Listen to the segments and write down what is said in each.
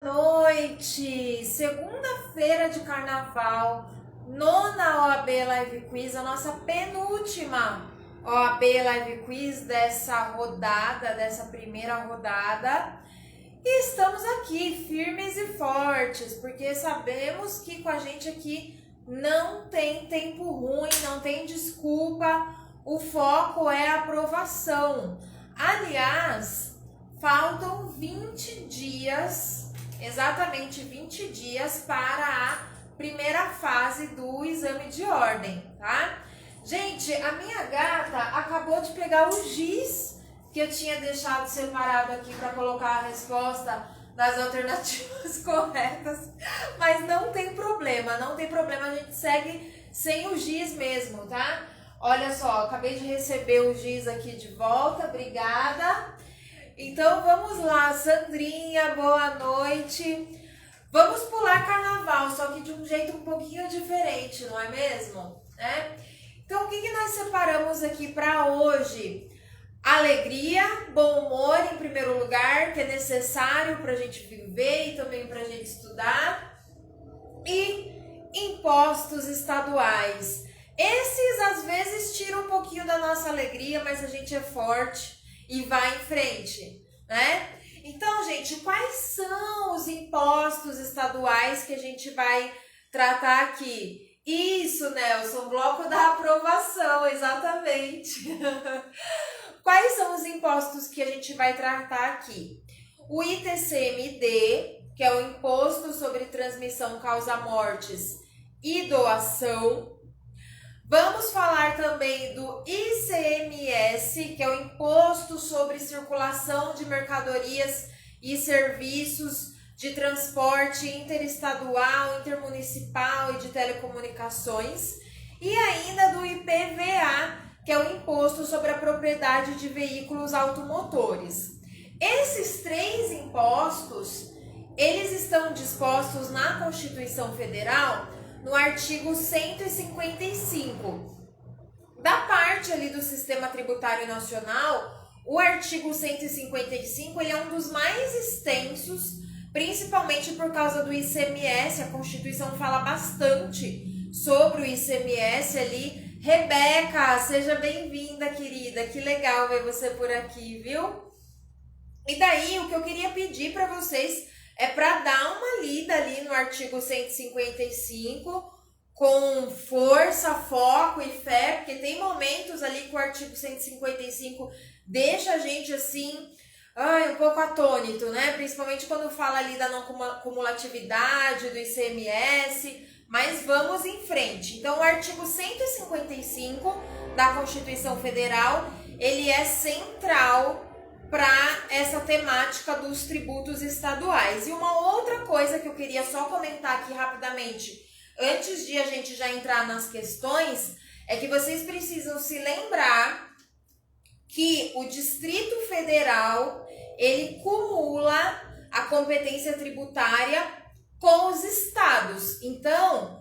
Noite, segunda-feira de carnaval, nona OAB Live Quiz, a nossa penúltima OAB Live Quiz dessa primeira rodada. E estamos aqui firmes e fortes, porque sabemos que com a gente aqui não tem tempo ruim, não tem desculpa, o foco é a aprovação. Aliás, faltam 20 dias, exatamente 20 dias para a primeira fase do exame de ordem, tá? Gente, a minha gata acabou de pegar o giz que eu tinha deixado separado aqui para colocar a resposta das alternativas corretas, mas não tem problema, a gente segue sem o giz mesmo, tá? Olha só, acabei de receber o giz aqui de volta, obrigada. Então vamos lá, Sandrinha, boa noite. Vamos pular carnaval, só que de um jeito um pouquinho diferente, não é mesmo? Então o que nós separamos aqui para hoje? Alegria, bom humor em primeiro lugar, que é necessário para a gente viver e também para a gente estudar. E impostos estaduais. Esses às vezes tiram um pouquinho da nossa alegria, mas a gente é forte e vai em frente, né? Então, gente, quais são os impostos estaduais que a gente vai tratar aqui? Isso, Nelson, bloco da aprovação, exatamente. Quais são os impostos que a gente vai tratar aqui? O ITCMD, que é o Imposto sobre Transmissão Causa-Mortes e Doação. Vamos falar também do ICMS, que é o Imposto sobre Circulação de Mercadorias e Serviços de Transporte Interestadual, Intermunicipal e de Telecomunicações. E ainda do IPVA, que é o Imposto sobre a Propriedade de Veículos Automotores. Esses três impostos, eles estão dispostos na Constituição Federal no artigo 155. Da parte ali do Sistema Tributário Nacional, o artigo 155 ele é um dos mais extensos, principalmente por causa do ICMS. A Constituição fala bastante sobre o ICMS ali. Rebeca, seja bem-vinda, querida. Que legal ver você por aqui, viu? E daí, o que eu queria pedir para vocês é para dar uma lida ali no artigo 155 com força, foco e fé, porque tem momentos ali que o artigo 155 deixa a gente assim, um pouco atônito, né? Principalmente quando fala ali da não cumulatividade, do ICMS, mas vamos em frente. Então, o artigo 155 da Constituição Federal, ele é central para essa temática dos tributos estaduais. E uma outra coisa que eu queria só comentar aqui rapidamente, antes de a gente já entrar nas questões, é que vocês precisam se lembrar que o Distrito Federal, ele cumula a competência tributária com os estados. Então,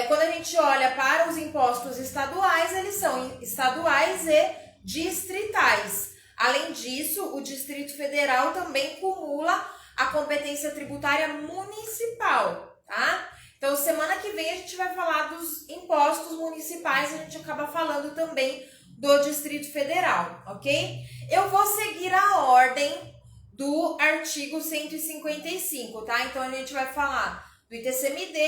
quando a gente olha para os impostos estaduais, eles são estaduais e distritais. Além disso, o Distrito Federal também cumula a competência tributária municipal, tá? Então, semana que vem a gente vai falar dos impostos municipais, a gente acaba falando também do Distrito Federal, ok? Eu vou seguir a ordem do artigo 155, tá? Então, a gente vai falar do ITCMD,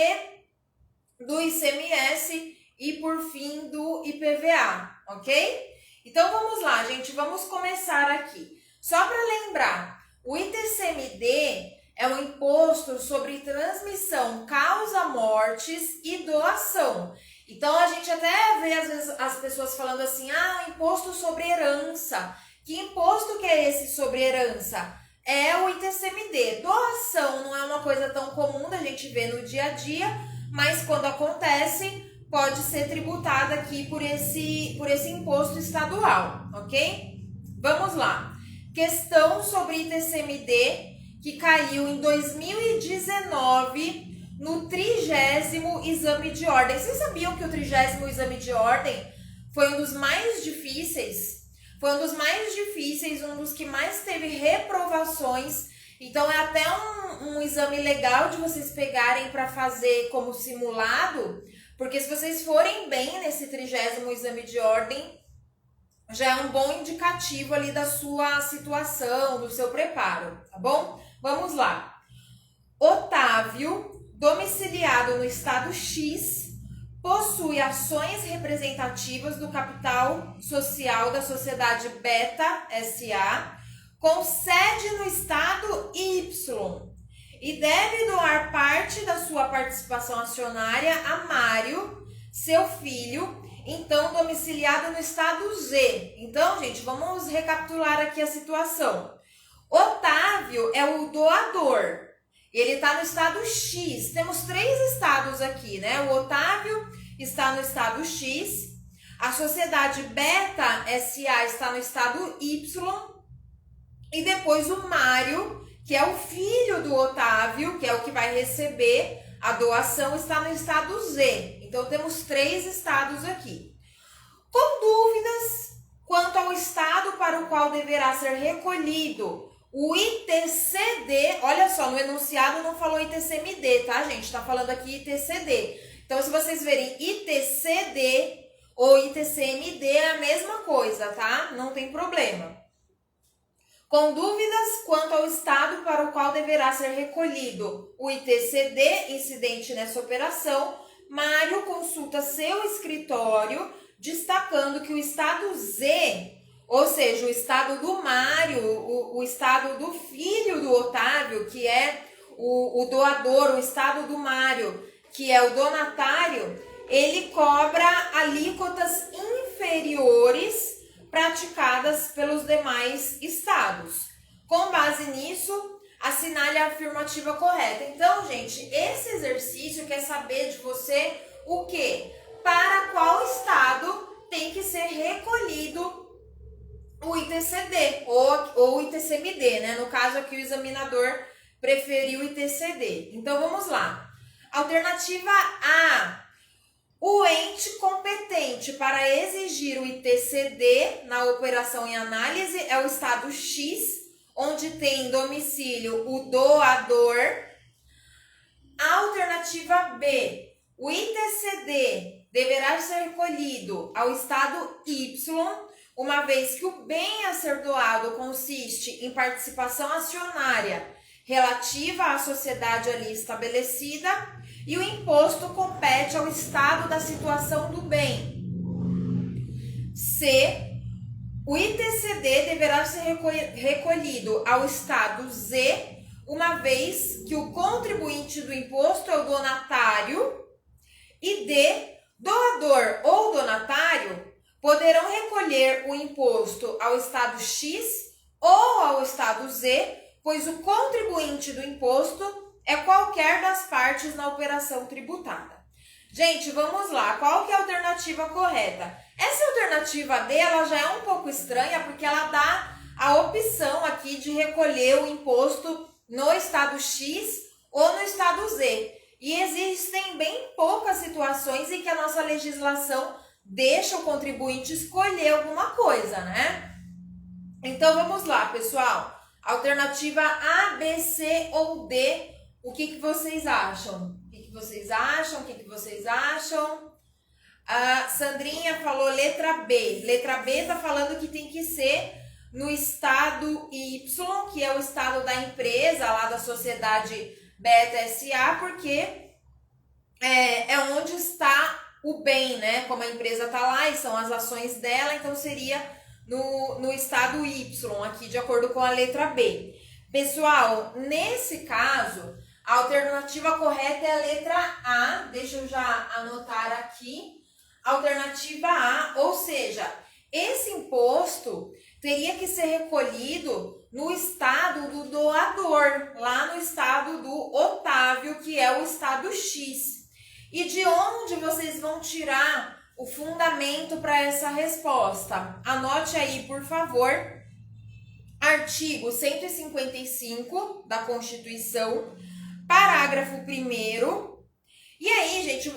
do ICMS e, por fim, do IPVA, ok? Então, vamos lá, gente, vamos começar aqui. Só para lembrar, o ITCMD é um imposto sobre transmissão, causa-mortes e doação. Então, a gente até vê, às vezes, as pessoas falando assim, imposto sobre herança. Que imposto que é esse sobre herança? É o ITCMD. Doação não é uma coisa tão comum da gente ver no dia a dia, mas quando acontece, pode ser tributada aqui por esse imposto estadual, ok? Vamos lá. Questão sobre ITCMD, que caiu em 2019 no 30º exame de ordem. Vocês sabiam que o 30º exame de ordem foi um dos mais difíceis? Foi um dos mais difíceis, um dos que mais teve reprovações Então é até um exame legal de vocês pegarem para fazer como simulado, porque se vocês forem bem nesse 30º exame de ordem, já é um bom indicativo ali da sua situação, do seu preparo, tá bom? Vamos lá. Otávio, domiciliado no estado X, possui ações representativas do capital social da sociedade Beta SA, com sede no estado Y, e deve doar parte da sua participação acionária a Mário, seu filho, então domiciliado no estado Z. Então, gente, vamos recapitular aqui a situação. Otávio é o doador. Ele está no estado X. Temos 3 estados aqui, né? O Otávio está no estado X. A sociedade Beta SA está no estado Y. E depois o Mário, que é o filho do Otávio, que é o que vai receber a doação, está no estado Z. Então, temos 3 estados aqui. Com dúvidas quanto ao estado para o qual deverá ser recolhido o ITCD, olha só, no enunciado não falou ITCMD, tá, gente? Tá falando aqui ITCD. Então, se vocês verem ITCD ou ITCMD é a mesma coisa, tá? Não tem problema. Com dúvidas quanto ao estado para o qual deverá ser recolhido o ITCD incidente nessa operação, Mário consulta seu escritório, destacando que o estado Z, ou seja, o estado do Mário, o estado do filho do Otávio, que é o doador, o estado do Mário, que é o donatário, ele cobra alíquotas inferiores praticadas pelos demais estados. Com base nisso, assinale a afirmativa correta. Então, gente, esse exercício quer saber de você o quê? Para qual estado tem que ser recolhido o ITCD ou o ITCMD, né? No caso aqui o examinador preferiu o ITCD. Então vamos lá. Alternativa A. O ente competente para exigir o ITCD na operação em análise é o estado X, onde tem domicílio o doador. Alternativa B. O ITCD deverá ser recolhido ao estado Y, uma vez que o bem a ser doado consiste em participação acionária relativa à sociedade ali estabelecida e o imposto compete ao estado da situação do bem. C. O ITCD deverá ser recolhido ao estado Z, uma vez que o contribuinte do imposto é o donatário. E D. Doador ou donatário poderão recolher o imposto ao estado X ou ao estado Z, pois o contribuinte do imposto é qualquer das partes na operação tributada. Gente, vamos lá. Qual que é a alternativa correta? Essa alternativa D, ela já é um pouco estranha, porque ela dá a opção aqui de recolher o imposto no estado X ou no estado Z. E existem bem poucas situações em que a nossa legislação deixa o contribuinte escolher alguma coisa, né? Então, vamos lá, pessoal. Alternativa A, B, C ou D, o que vocês acham? O que vocês acham? O que vocês acham? A Sandrinha falou letra B. Letra B tá falando que tem que ser no estado Y, que é o estado da empresa, lá da sociedade Beta SA, porque é onde está o bem, né? Como a empresa tá lá e são as ações dela, então seria no estado Y, aqui de acordo com a letra B. Pessoal, nesse caso, a alternativa correta é a letra A. Deixa eu já anotar aqui. Alternativa A, ou seja, esse imposto teria que ser recolhido no estado do doador, lá no estado do Otávio, que é o estado X. E de onde vocês vão tirar o fundamento para essa resposta? Anote aí, por favor, artigo 155 da Constituição, parágrafo 1º. E aí, gente,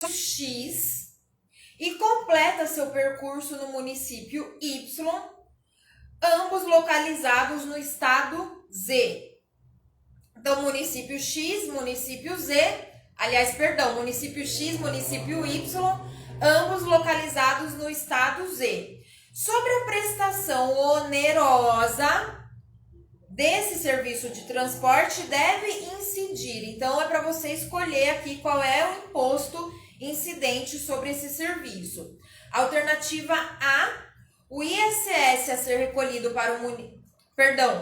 X e completa seu percurso no município Y, ambos localizados no estado Z. Então, município X, município Z, município X, município Y, ambos localizados no estado Z. Sobre a prestação onerosa desse serviço de transporte deve incidir. Então, é para você escolher aqui qual é o imposto incidente sobre esse serviço. Alternativa A, o ISS a ser recolhido para o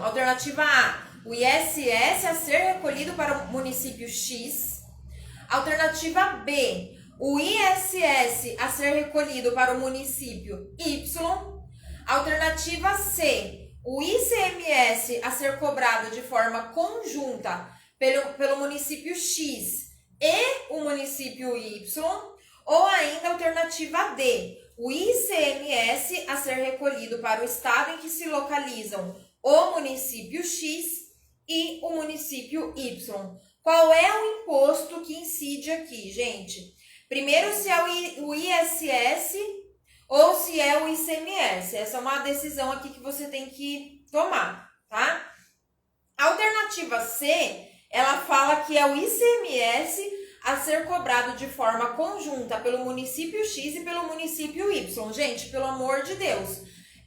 alternativa A, o ISS a ser recolhido para o município X. Alternativa B, o ISS a ser recolhido para o município Y. Alternativa C, o ICMS a ser cobrado de forma conjunta pelo município X e o município Y, ou ainda a alternativa D, o ICMS a ser recolhido para o estado em que se localizam o município X e o município Y. Qual é o imposto que incide aqui, gente? Primeiro, se é o ISS ou se é o ICMS. Essa é uma decisão aqui que você tem que tomar, tá? A alternativa C, ela fala que é o ICMS a ser cobrado de forma conjunta pelo município X e pelo município Y. Gente, pelo amor de Deus,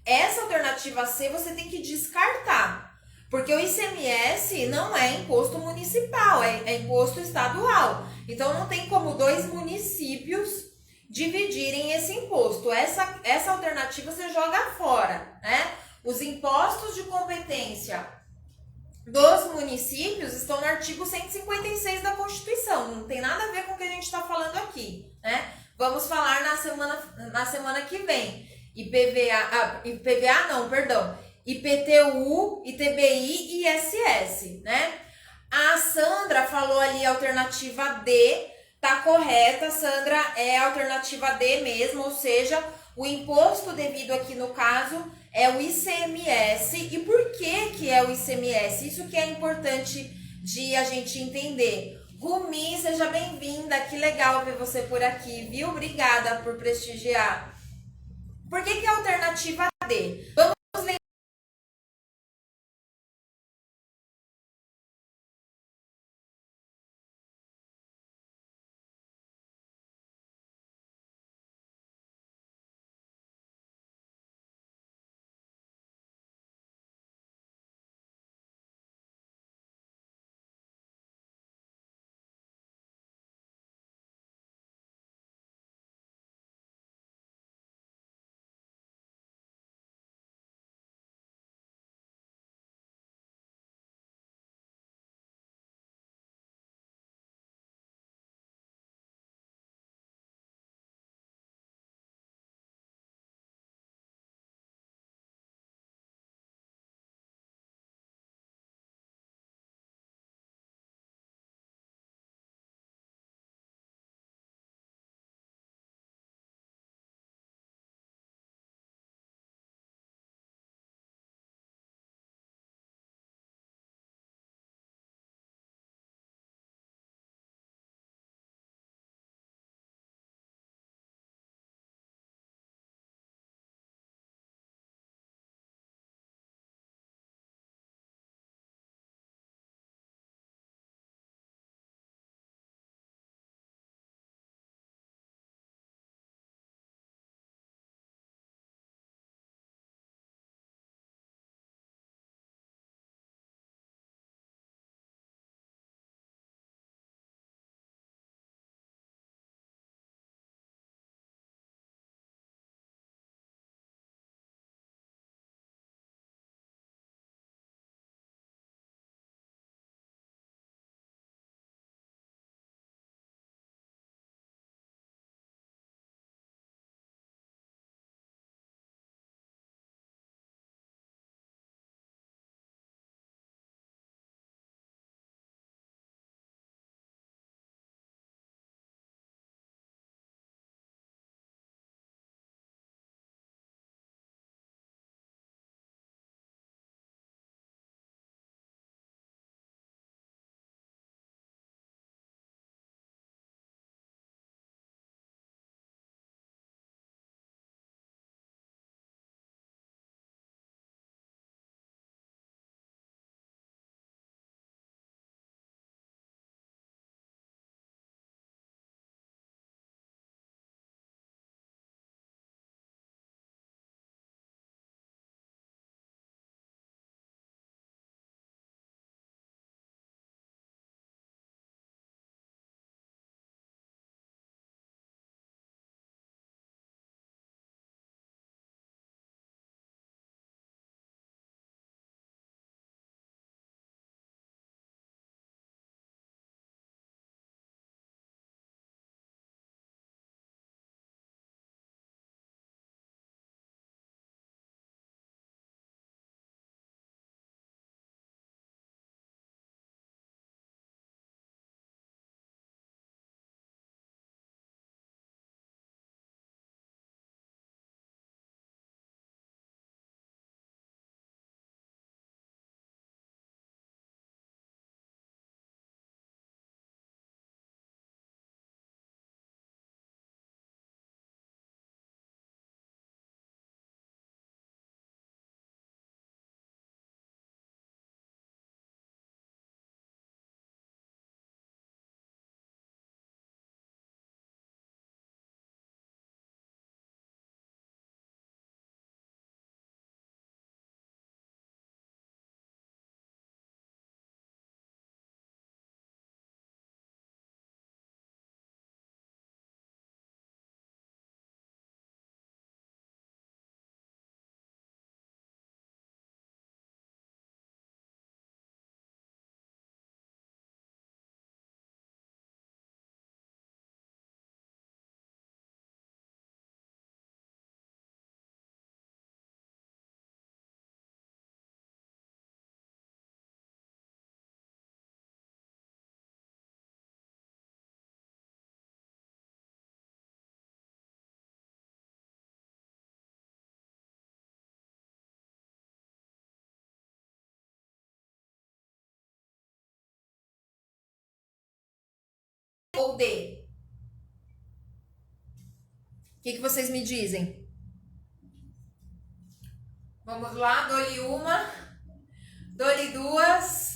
essa alternativa C você tem que descartar, porque o ICMS não é imposto municipal, é imposto estadual. Então, não tem como dois municípios dividirem esse imposto. Essa alternativa você joga fora, né? Os impostos de competência dos municípios estão no artigo 156 da Constituição. Não tem nada a ver com o que a gente está falando aqui, né? Vamos falar na semana que vem. IPTU, ITBI e ISS, né? A Sandra falou ali a alternativa D, tá correta, Sandra, é a alternativa D mesmo, ou seja, o imposto devido aqui no caso é o ICMS. E por que é o ICMS? Isso que é importante de a gente entender. Rumi, seja bem-vinda, que legal ver você por aqui, viu? Obrigada por prestigiar. Por que é a alternativa D? Vamos ou D? O que vocês me dizem? Vamos lá, dou-lhe uma, dou-lhe duas.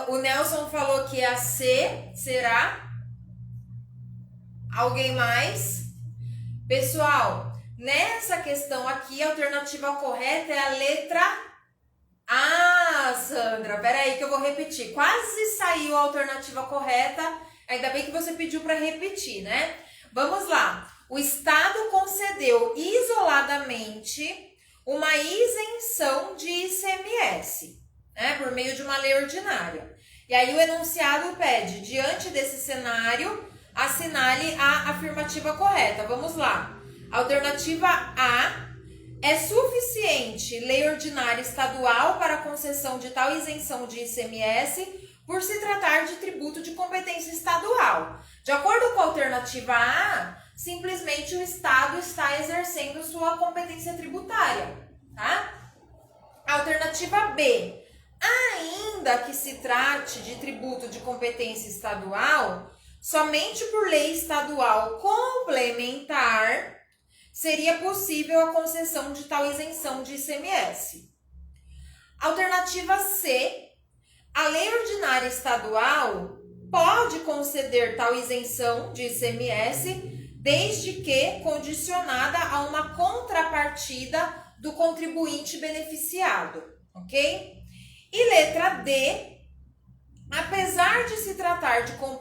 O Nelson falou que a C será. Alguém mais? Pessoal, nessa questão aqui, a alternativa correta é a letra A, Sandra. Peraí que eu vou repetir. Quase saiu a alternativa correta. Ainda bem que você pediu para repetir, né? Vamos lá. O Estado concedeu isoladamente uma isenção de ICMS, né, por meio de uma lei ordinária. E aí o enunciado pede, diante desse cenário, assinale a afirmativa correta. Vamos lá. Alternativa A: é suficiente lei ordinária estadual para a concessão de tal isenção de ICMS por se tratar de tributo de competência estadual. De acordo com a alternativa A, simplesmente o Estado está exercendo sua competência tributária, tá? Alternativa B: ainda que se trate de tributo de competência estadual, somente por lei estadual complementar seria possível a concessão de tal isenção de ICMS. Alternativa C: a lei ordinária estadual pode conceder tal isenção de ICMS desde que condicionada a uma contrapartida do contribuinte beneficiado, ok? E letra D: apesar de se tratar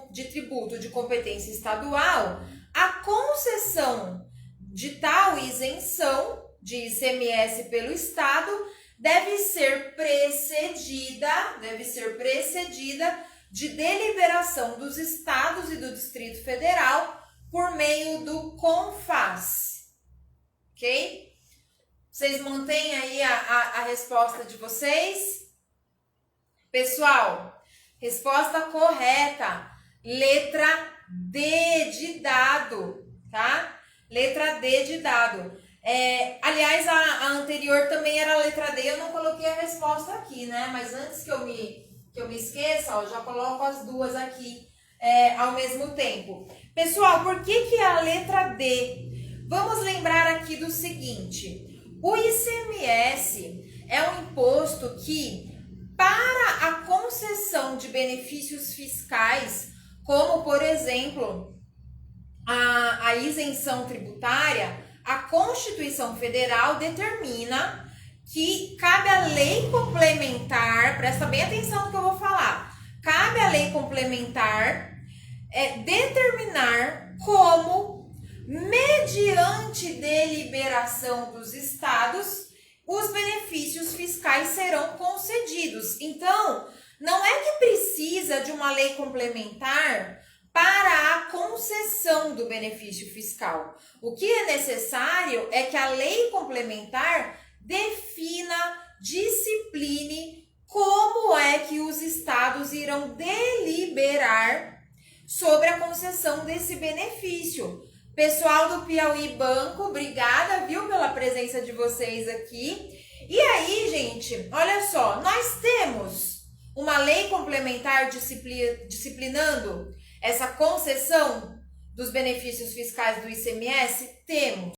de tributo de competência estadual, a concessão de tal isenção de ICMS pelo Estado deve ser precedida de deliberação dos Estados e do Distrito Federal por meio do CONFAS, ok? Vocês mantêm aí a resposta de vocês? Pessoal, resposta correta, letra D de dado, tá? Letra D de dado. Aliás, a anterior também era a letra D, eu não coloquei a resposta aqui, né? Mas antes que eu me esqueça, ó, já coloco as duas aqui ao mesmo tempo. Pessoal, por que a letra D? Vamos lembrar aqui do seguinte: o ICMS é um imposto que, para a concessão de benefícios fiscais, como, por exemplo, a isenção tributária, a Constituição Federal determina que cabe à lei complementar, presta bem atenção no que eu vou falar, cabe à lei complementar determinar como, mediante deliberação dos estados, os benefícios fiscais serão concedidos. Então, não é que precisa de uma lei complementar para a concessão do benefício fiscal. O que é necessário é que a lei complementar defina, discipline como é que os estados irão deliberar sobre a concessão desse benefício. Pessoal do Piauí Banco, obrigada, viu, pela presença de vocês aqui. E aí, gente, olha só, nós temos uma lei complementar disciplinando essa concessão dos benefícios fiscais do ICMS? Temos.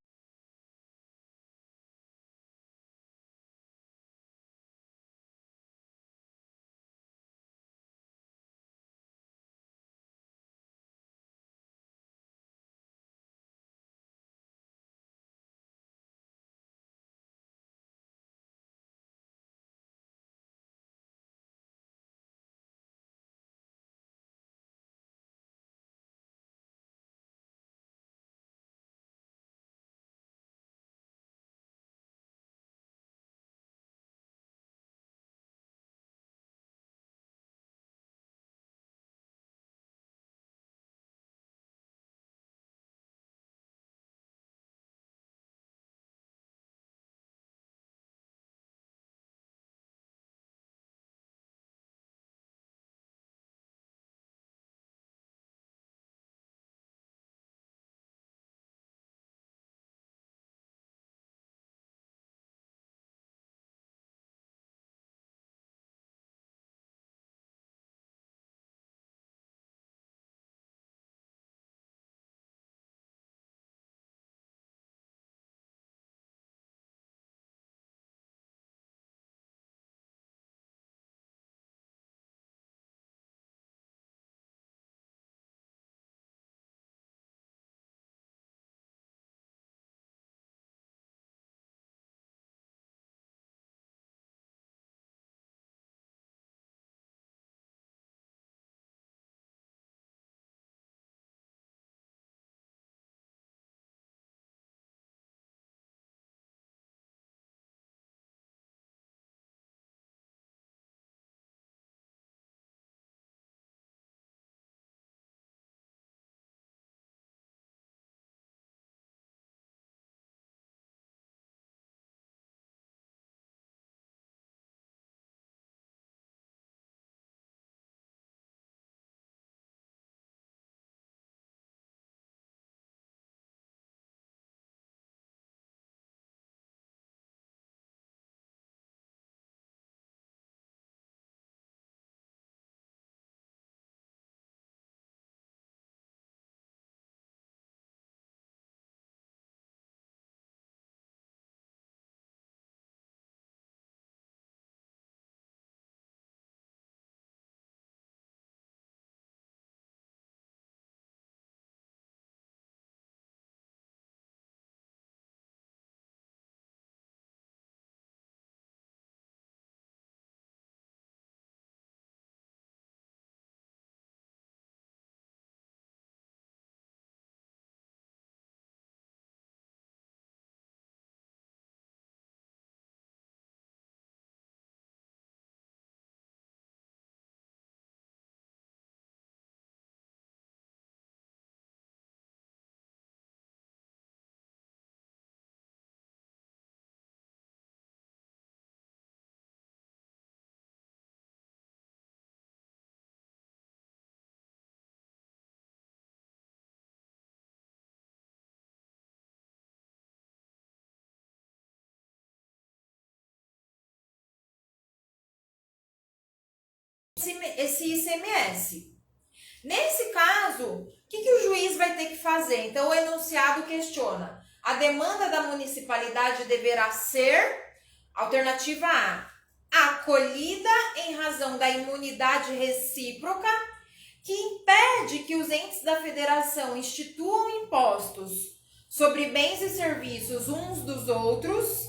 esse ICMS. Nesse caso, o que o juiz vai ter que fazer? Então, o enunciado questiona: a demanda da municipalidade deverá ser, alternativa A, acolhida em razão da imunidade recíproca, que impede que os entes da federação instituam impostos sobre bens e serviços uns dos outros.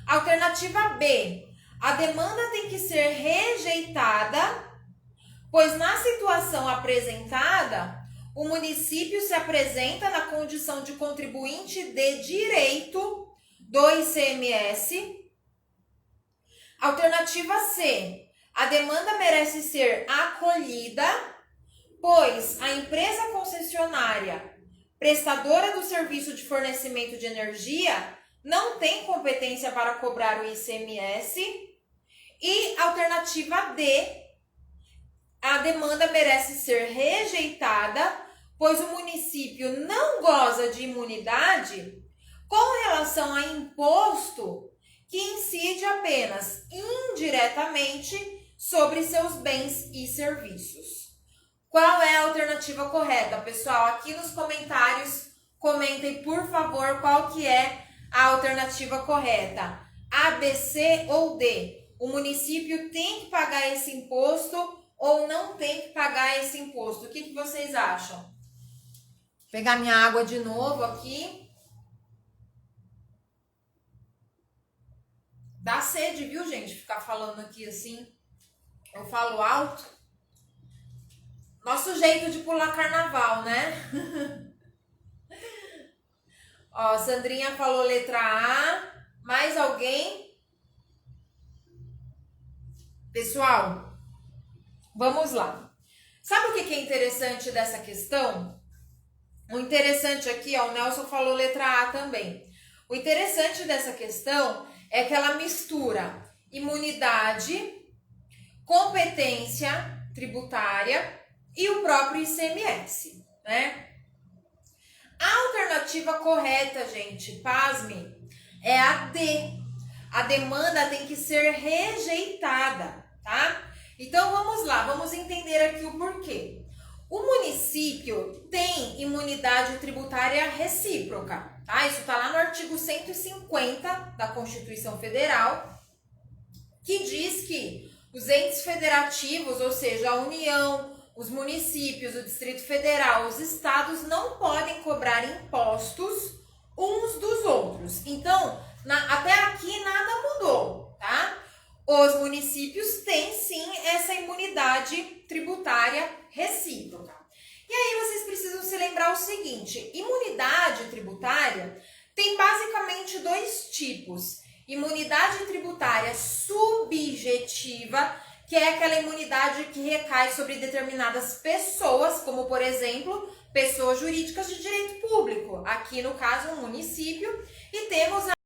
Alternativa B, a demanda tem que ser rejeitada, pois na situação apresentada, o município se apresenta na condição de contribuinte de direito do ICMS. Alternativa C, a demanda merece ser acolhida, pois a empresa concessionária prestadora do serviço de fornecimento de energia não tem competência para cobrar o ICMS. E alternativa D, a demanda merece ser rejeitada, pois o município não goza de imunidade com relação a imposto que incide apenas indiretamente sobre seus bens e serviços. Qual é a alternativa correta, pessoal? Aqui nos comentários, comentem, por favor, qual que é a alternativa correta. A, B, C ou D? O município tem que pagar esse imposto ou não tem que pagar esse imposto? O que vocês acham? Vou pegar minha água de novo aqui. Dá sede, viu, gente? Ficar falando aqui assim. Eu falo alto. Nosso jeito de pular carnaval, né? Ó, Sandrinha falou letra A. Mais alguém? Pessoal, vamos lá. Sabe o que é interessante dessa questão? O interessante aqui, ó, o Nelson falou letra A também. O interessante dessa questão é que ela mistura imunidade, competência tributária e o próprio ICMS, né? A alternativa correta, gente, pasme, é a D. A demanda tem que ser rejeitada, tá? Então vamos lá, vamos entender aqui o porquê. O município tem imunidade tributária recíproca, tá? Isso está lá no artigo 150 da Constituição Federal, que diz que os entes federativos, ou seja, a União, os municípios, o Distrito Federal, os estados não podem cobrar impostos uns dos outros. Então, até aqui nada mudou, tá? Os municípios têm sim essa imunidade tributária recíproca. E aí vocês precisam se lembrar o seguinte: imunidade tributária tem basicamente dois tipos. Imunidade tributária subjetiva, que é aquela imunidade que recai sobre determinadas pessoas, como por exemplo, pessoas jurídicas de direito público, aqui no caso um município, e temos a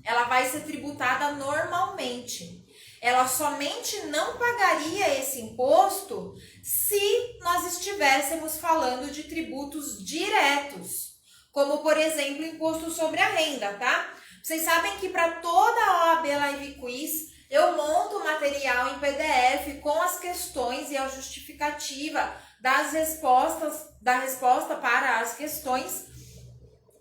ela vai ser tributada normalmente. Ela somente não pagaria esse imposto se nós estivéssemos falando de tributos diretos, como, por exemplo, imposto sobre a renda, tá? Vocês sabem que para toda a OAB Live Quiz, eu monto material em PDF com as questões e a justificativa da resposta para as questões.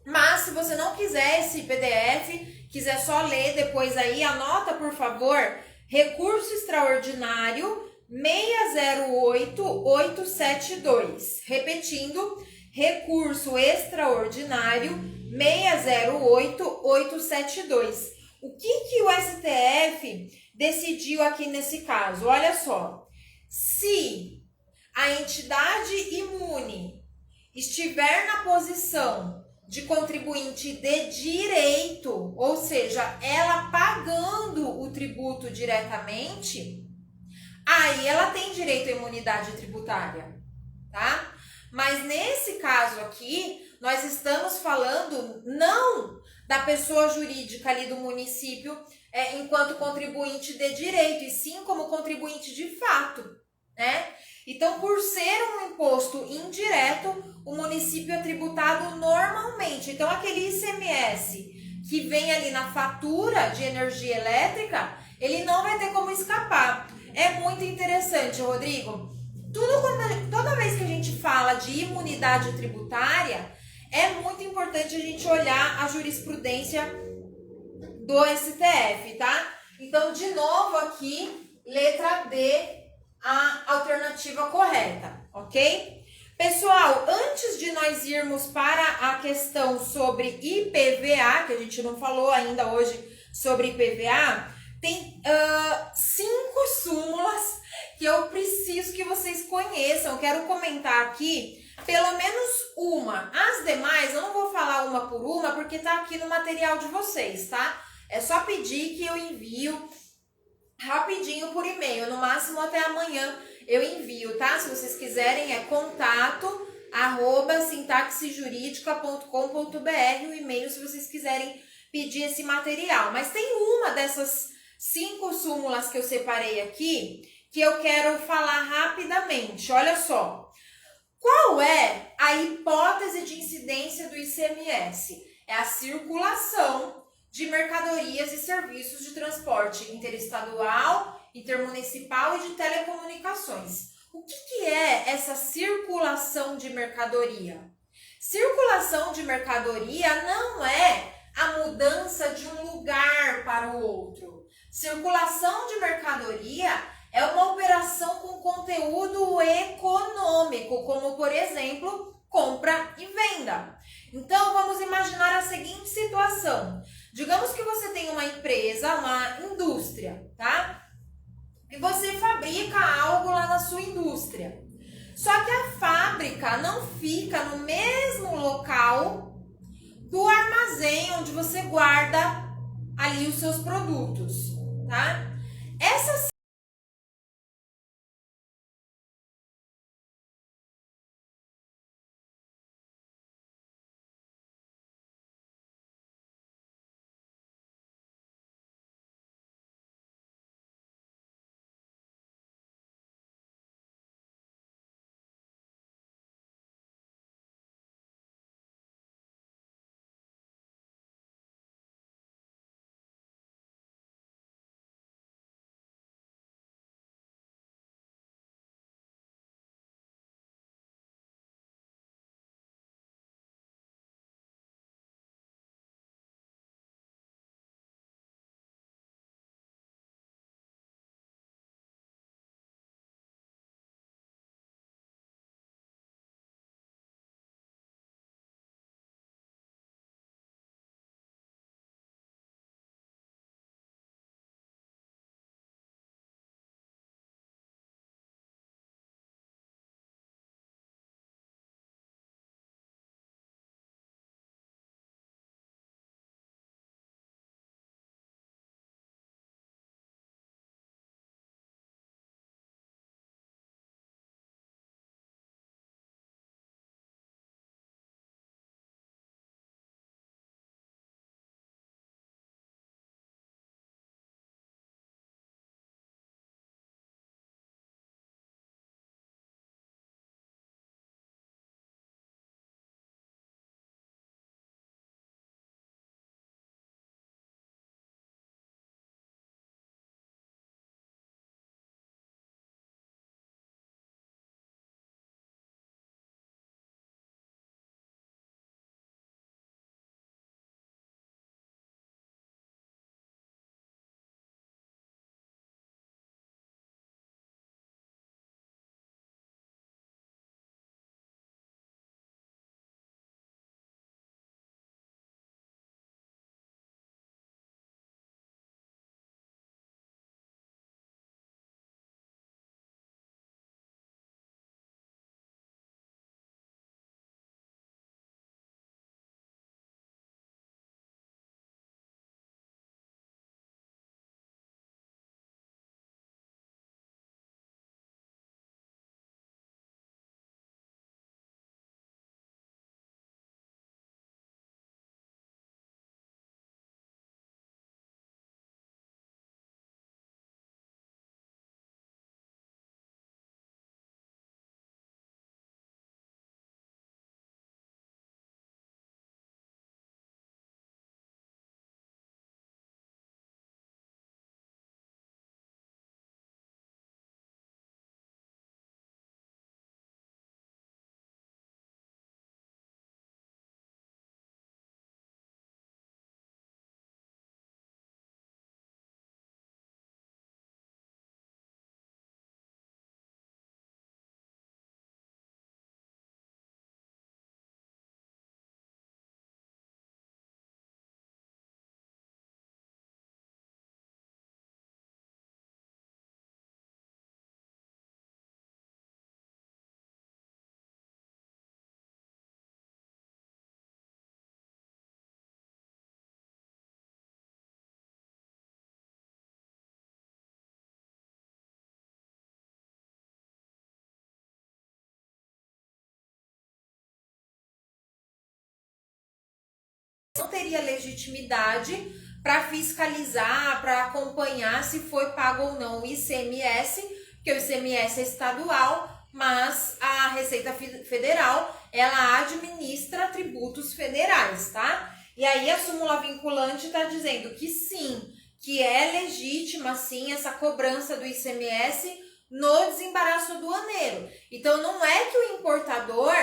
Mas se você não quiser esse PDF, quiser só ler depois aí, anota, por favor, recurso extraordinário 608872. Repetindo, recurso extraordinário 608872. O que o STF decidiu aqui nesse caso? Olha só, se a entidade imune estiver na posição de contribuinte de direito, ou seja, ela pagando o tributo diretamente, aí ela tem direito à imunidade tributária, tá? Mas nesse caso aqui, nós estamos falando não da pessoa jurídica ali do município enquanto contribuinte de direito, e sim como contribuinte de fato, né? Então, por ser um imposto indireto, o município é tributado normalmente. Então, aquele ICMS que vem ali na fatura de energia elétrica, ele não vai ter como escapar. É muito interessante, Rodrigo. Toda vez que a gente fala de imunidade tributária, é muito importante a gente olhar a jurisprudência do STF, tá? Então, de novo aqui, letra D, a alternativa correta, ok? Pessoal, antes de nós irmos para a questão sobre IPVA, que a gente não falou ainda hoje sobre IPVA, tem 5 súmulas que eu preciso que vocês conheçam. Eu quero comentar aqui pelo menos uma. As demais, eu não vou falar uma por uma, porque tá aqui no material de vocês, tá? É só pedir que eu envio rapidinho por e-mail, no máximo até amanhã eu envio, tá? Se vocês quiserem, é contato@sintaxejuridica.com.br, o e-mail se vocês quiserem pedir esse material. Mas tem uma dessas 5 súmulas que eu separei aqui que eu quero falar rapidamente. Olha só. Qual é a hipótese de incidência do ICMS? É a circulação de mercadorias e serviços de transporte interestadual, intermunicipal e de telecomunicações. O que é essa circulação de mercadoria? Circulação de mercadoria não é a mudança de um lugar para o outro. Circulação de mercadoria é uma operação com conteúdo econômico, como, por exemplo, compra e venda. Então, vamos imaginar a seguinte situação. Digamos que você tem uma empresa, uma indústria, tá? E você fabrica algo lá na sua indústria. Só que a fábrica não fica no mesmo local do armazém onde você guarda ali os seus produtos, tá? Essa não teria legitimidade para fiscalizar, para acompanhar se foi pago ou não o ICMS, porque o ICMS é estadual, mas a Receita Federal, ela administra tributos federais, tá? E aí a súmula vinculante está dizendo que sim, que é legítima sim essa cobrança do ICMS no desembaraço aduaneiro. Então não é que o importador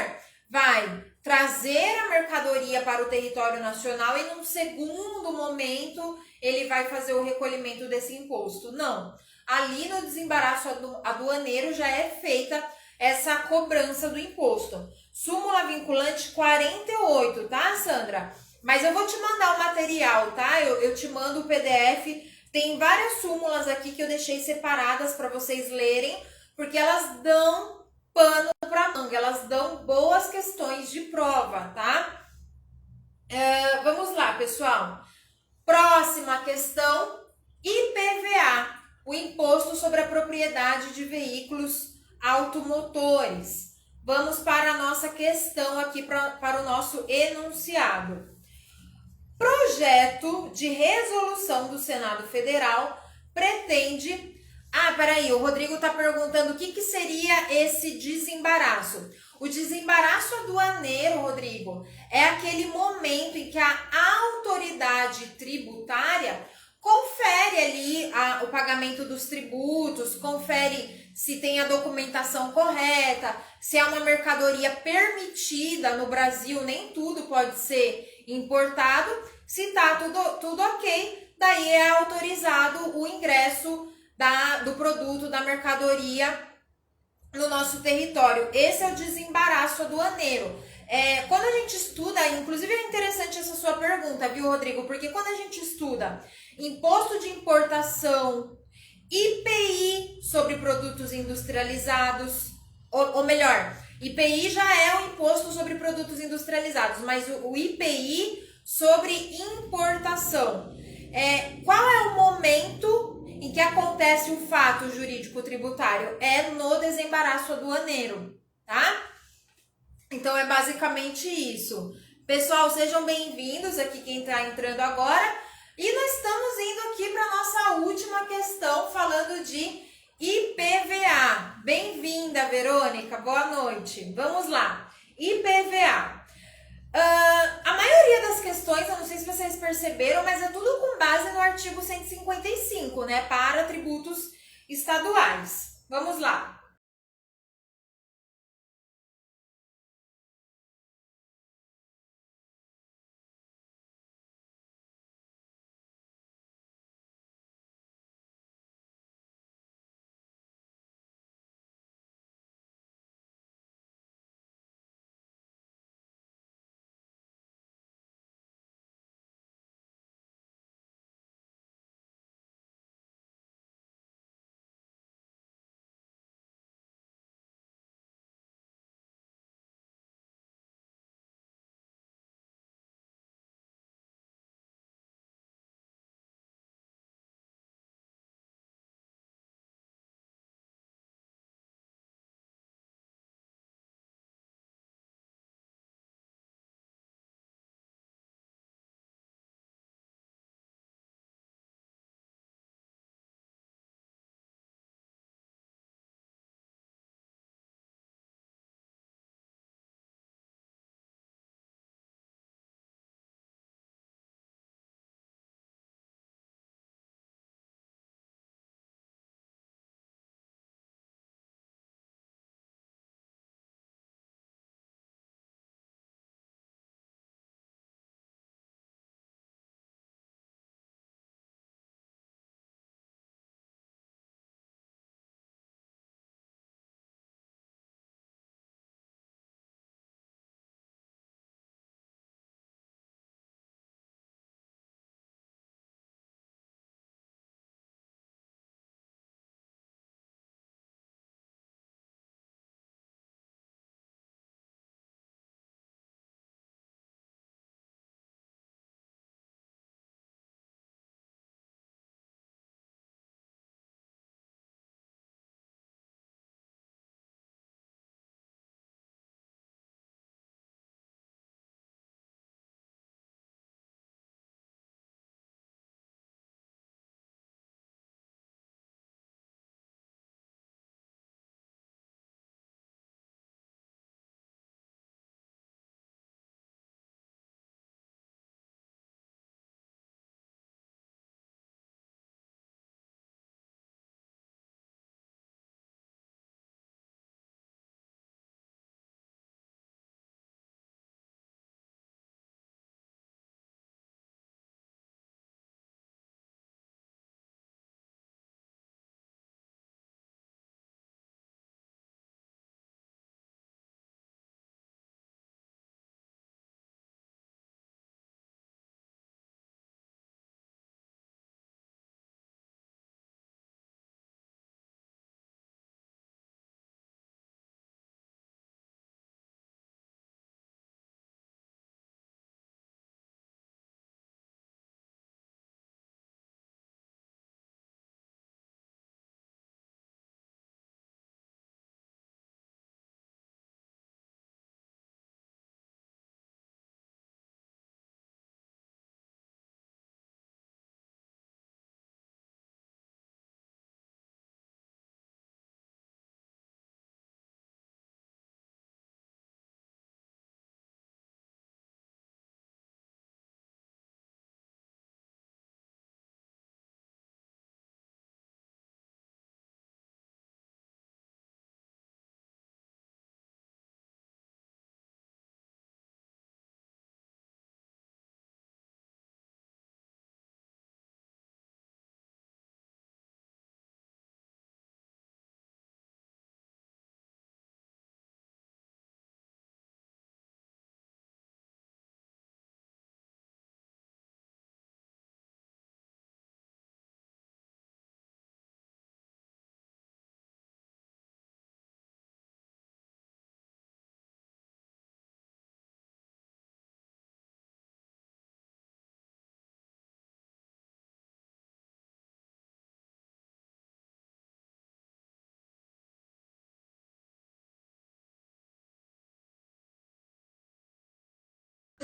vai trazer a mercadoria para o território nacional e num segundo momento ele vai fazer o recolhimento desse imposto. Não. Ali no desembaraço aduaneiro já é feita essa cobrança do imposto. Súmula vinculante 48, tá, Sandra? Mas eu vou te mandar o material, tá? Eu te mando o PDF. Tem várias súmulas aqui que eu deixei separadas para vocês lerem, porque elas dão pano para manga, elas dão boas questões de prova, tá? Vamos lá, pessoal. Próxima questão, IPVA, o Imposto sobre a Propriedade de Veículos Automotores. Vamos para a nossa questão aqui, para o nosso enunciado. Projeto de resolução do Senado Federal pretende... peraí, o Rodrigo está perguntando o que seria esse desembaraço. O desembaraço aduaneiro, Rodrigo, é aquele momento em que a autoridade tributária confere ali o pagamento dos tributos, confere se tem a documentação correta, se é uma mercadoria permitida no Brasil, nem tudo pode ser importado. Se tá tudo ok, daí é autorizado o ingresso do produto, da mercadoria no nosso território. Esse é o desembaraço aduaneiro. Quando a gente estuda, inclusive é interessante essa sua pergunta, viu, Rodrigo? Porque quando a gente estuda imposto de importação, IPI sobre produtos industrializados, ou melhor, IPI já é o imposto sobre produtos industrializados, mas o IPI sobre importação. Qual é o momento em que acontece o fato jurídico tributário? É no desembaraço aduaneiro, tá? Então é basicamente isso. Pessoal, sejam bem-vindos aqui quem está entrando agora. E nós estamos indo aqui para a nossa última questão, falando de IPVA. Bem-vinda, Verônica. Boa noite. Vamos lá. IPVA. A maioria das questões, eu não sei se vocês perceberam, mas é tudo com base no artigo 155, né? Para tributos estaduais. Vamos lá.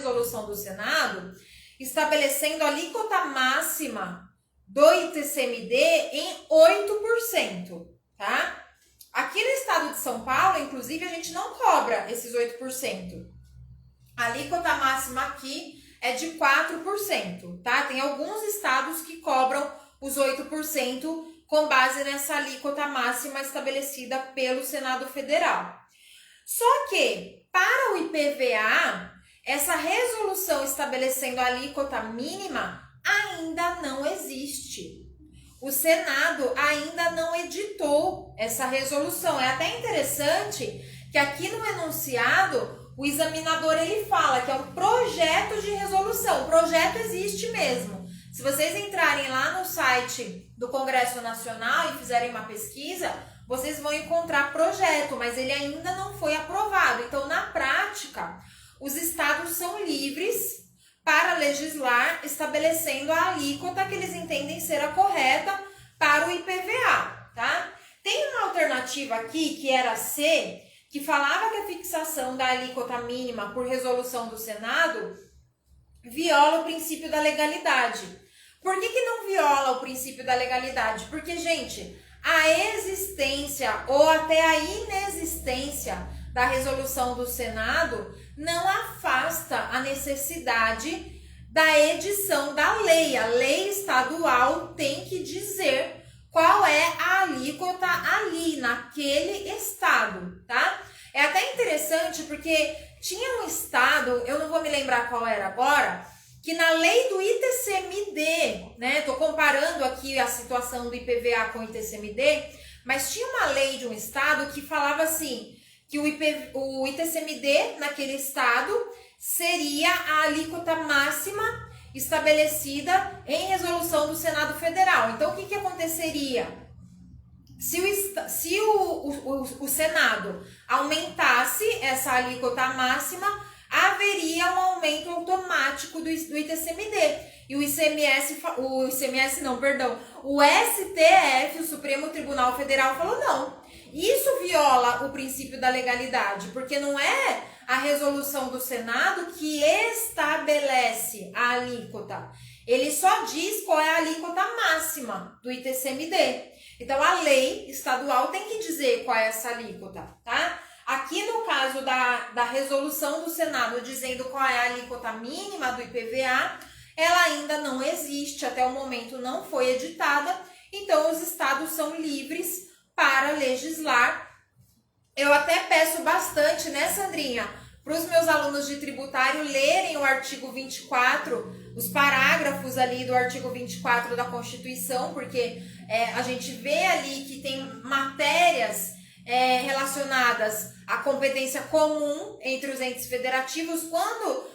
resolução do Senado estabelecendo a alíquota máxima do ITCMD em 8%, tá? Aqui no estado de São Paulo, inclusive, a gente não cobra esses 8%. A alíquota máxima aqui é de 4%, tá? Tem alguns estados que cobram os 8% com base nessa alíquota máxima estabelecida pelo Senado Federal. Só que, para o IPVA, essa resolução estabelecendo a alíquota mínima ainda não existe. O Senado ainda não editou essa resolução. É até interessante que aqui no enunciado, o examinador ele fala que é um projeto de resolução. O projeto existe mesmo. Se vocês entrarem lá no site do Congresso Nacional e fizerem uma pesquisa, vocês vão encontrar projeto, mas ele ainda não foi aprovado. Então, na prática, os estados são livres para legislar, estabelecendo a alíquota que eles entendem ser a correta para o IPVA, tá? Tem uma alternativa aqui, que era C, que falava que a fixação da alíquota mínima por resolução do Senado viola o princípio da legalidade. Por que não viola o princípio da legalidade? Porque, gente, a existência ou até a inexistência da resolução do Senado não afasta a necessidade da edição da lei. A lei estadual tem que dizer qual é a alíquota ali, naquele estado, tá? É até interessante porque tinha um estado, eu não vou me lembrar qual era agora, que na lei do ITCMD, né? Tô comparando aqui a situação do IPVA com o ITCMD, mas tinha uma lei de um estado que falava assim, que o ITCMD naquele estado seria a alíquota máxima estabelecida em resolução do Senado Federal. Então, o que aconteceria? Se o Senado aumentasse essa alíquota máxima, haveria um aumento automático do ITCMD. E o STF, o Supremo Tribunal Federal, falou não. Isso viola o princípio da legalidade, porque não é a resolução do Senado que estabelece a alíquota. Ele só diz qual é a alíquota máxima do ITCMD. Então, a lei estadual tem que dizer qual é essa alíquota, tá? Aqui no caso da resolução do Senado dizendo qual é a alíquota mínima do IPVA, ela ainda não existe, até o momento não foi editada, então os estados são livres para legislar. Eu até peço bastante, né, Sandrinha, para os meus alunos de tributário lerem o artigo 24, os parágrafos ali do artigo 24 da Constituição, porque a gente vê ali que tem matérias relacionadas à competência comum entre os entes federativos, quando